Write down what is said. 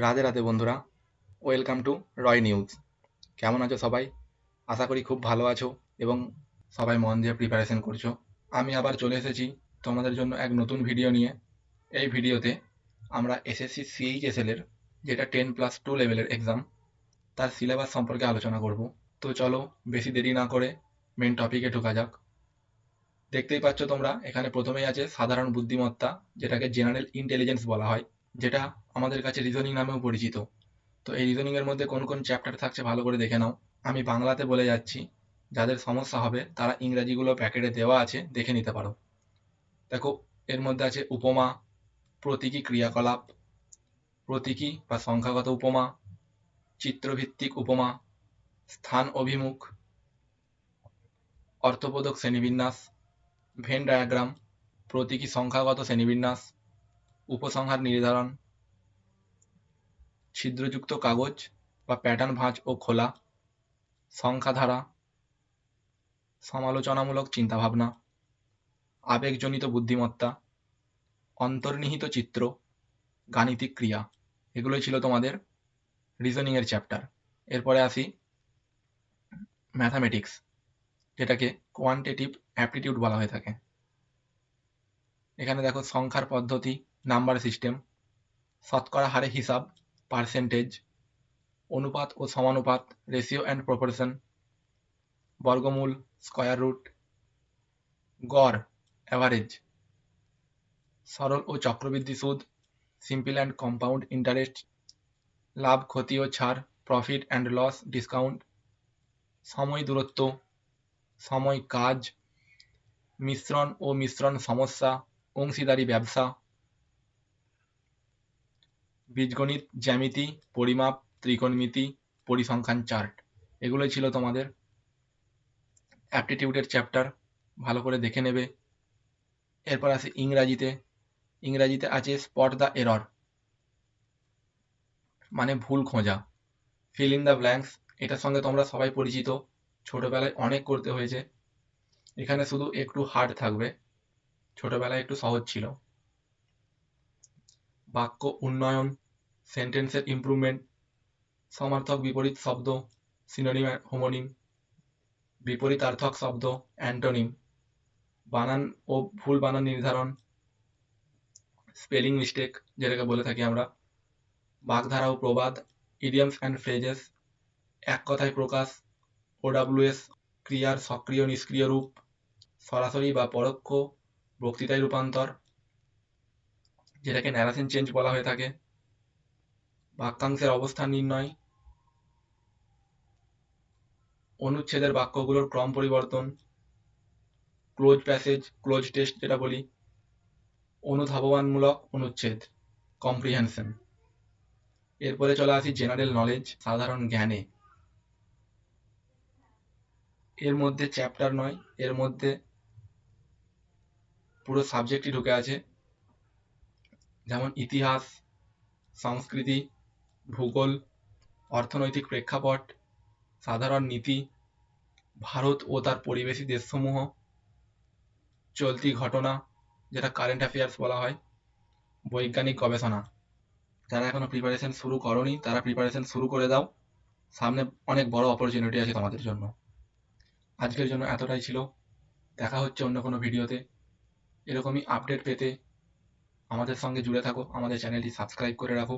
রাধে রাধে বন্ধুরা, welcome to Roy news. কেমন আছো সবাই? আশা করি খুব ভালো আছো এবং সবাই মন দিয়ে প্রিপারেশন করছো। আমি আবার চলে এসেছি তোমাদের জন্য এক নতুন ভিডিও নিয়ে। এই ভিডিওতে আমরা এসএসসি সিএইচএসএল এর যেটা 10+2 লেভেলের এক্সাম, তার সিলেবাস সম্পর্কে আলোচনা করব। তো চলো বেশি দেরি না করে মেন টপিকে ঢোকা যাক। দেখতেই পাচ্ছ তোমরা, এখানে প্রথমেই আছে সাধারণ বুদ্ধিমত্তা, যেটাকে জেনারেল ইন্টেলিজেন্স বলা হয়, যেটা আমাদের কাছে রিজনিং নামেও পরিচিত। তো এই রিজনিং এর মধ্যে কোন কোন চ্যাপ্টার থাকছে ভালো করে দেখে নাও। আমি বাংলাতে বলে যাচ্ছি, যাদের সমস্যা হবে তারা ইংরাজিগুলো প্যাকেটে দেওয়া আছে, দেখে নিতে পারো। দেখো, এর মধ্যে আছে উপমা, প্রতীকী ক্রিয়াকলাপ, প্রতীকী বা সংখ্যাগত উপমা, চিত্রভিত্তিক উপমা, স্থান অভিমুখ, অর্থবোধক শ্রেণীবিন্যাস, ভেন ডায়াগ্রাম, প্রতীকী সংখ্যাগত শ্রেণীবিন্যাস, উপসংহার নির্ধারণ, ছিদ্রযুক্ত কাগজ বা প্যাটার্ন ভাঁজ ও খোলা, সংখ্যাধারা, সমালোচনামূলক চিন্তাভাবনা, আবেগজনিত বুদ্ধিমত্তা, অন্তর্নিহিত চিত্র, গাণিতিক ক্রিয়া। এগুলোই ছিল তোমাদের রিজনিং এর চ্যাপ্টার। এরপরে আসি ম্যাথামেটিক্স, যেটাকে কোয়ান্টিটিভ অ্যাপটিটিউড বলা হয়ে থাকে। এখানে দেখো সংখ্যার পদ্ধতি, নাম্বার সিস্টেম, শতকরা হারে হিসাব, পার্সেন্টেজ, অনুপাত ও সমানুপাত, রেশিও অ্যান্ড প্রপোর্শন, বর্গমূল, স্কয়ার রুট, গড়, অ্যাভারেজ, সরল ও চক্রবৃদ্ধি সুদ, সিম্পল অ্যান্ড কম্পাউন্ড ইন্টারেস্ট, লাভ ক্ষতি ও ছাড়, প্রফিট অ্যান্ড লস, ডিসকাউন্ট, সময় দূরত্ব, সময় কাজ, মিশ্রণ ও মিশ্রণ সমস্যা, অংশীদারি ব্যবসা, বীজগণিত, জ্যামিতি, পরিমাপ, ত্রিকোণমিতি, পরিসংখ্যান চার্ট। এগুলোই ছিল তোমাদের অ্যাপটিটিউডের চ্যাপ্টার, ভালো করে দেখে নেবে। এরপর আসি ইংরাজিতে। ইংরাজিতে আছে স্পট দ্য এরর, মানে ভুল খোঁজা। ফিল ইন দ্য ব্ল্যাঙ্কস, এটার সঙ্গে তোমরা সবাই পরিচিত, ছোটবেলায় অনেক করতে হয়েছে। এখানে শুধু একটু হার্ড থাকবে, ছোটবেলায় একটু সহজ ছিল। বাক্য উন্নয়ন, সেন্টেন্সের ইমপ্রুভমেন্ট, সমার্থক বিপরীত শব্দ, সিনোনিম হোমোনিম, বিপরীতার্থক শব্দ, অ্যান্টোনিম, বানান ও ভুল বানান নির্ধারণ, স্পেলিং মিস্টেক যেটাকে বলে থাকি আমরা, বাগধারা ও প্রবাদ, ইডিয়মস অ্যান্ড ফ্রেজেস, এক কথায় প্রকাশ, ওডাব্লিউএস, ক্রিয়ার সক্রিয় নিষ্ক্রিয় রূপ, সরাসরি বা পরোক্ষ বক্তৃতায় রূপান্তর, যেটাকে ন্যারেশন চেঞ্জ বলা হয়ে থাকে, বাক্যাংশের অবস্থান নির্ণয়, অনুচ্ছেদের বাক্যগুলোর ক্রম পরিবর্তন, ক্লোজ প্যাসেজ, ক্লোজ টেক্সট যেটা বলি, অনুধাবনমূলক অনুচ্ছেদ, কম্প্রিহেনশন। এরপরে চলে আসি জেনারেল নলেজ, সাধারণ জ্ঞানে। এর মধ্যে চ্যাপ্টার নয়, এর মধ্যে পুরো সাবজেক্টই ঢুকে আছে, যেমন ইতিহাস, সংস্কৃতি, ভূগোল, অর্থনৈতিক প্রেক্ষাপট, সাধারণ নীতি, ভারত ও তার পরিবেশী দেশসমূহ, চলতি ঘটনা যেটা কারেন্ট অ্যাফেয়ার্স বলা হয়, বৈজ্ঞানিক গবেষণা। যারা এখনো প্রিপারেশন শুরু করনি তারা প্রিপারেশন শুরু করে দাও, সামনে অনেক বড় অপরচুনিটি আছে তোমাদের জন্য। আজকের জন্য এতটাই ছিল, দেখা হচ্ছে অন্য কোনো ভিডিওতে। এরকমই আপডেট পেতে আমাদের সঙ্গে জুড়ে থাকো, আমাদের চ্যানেলটি সাবস্ক্রাইব করে রাখো।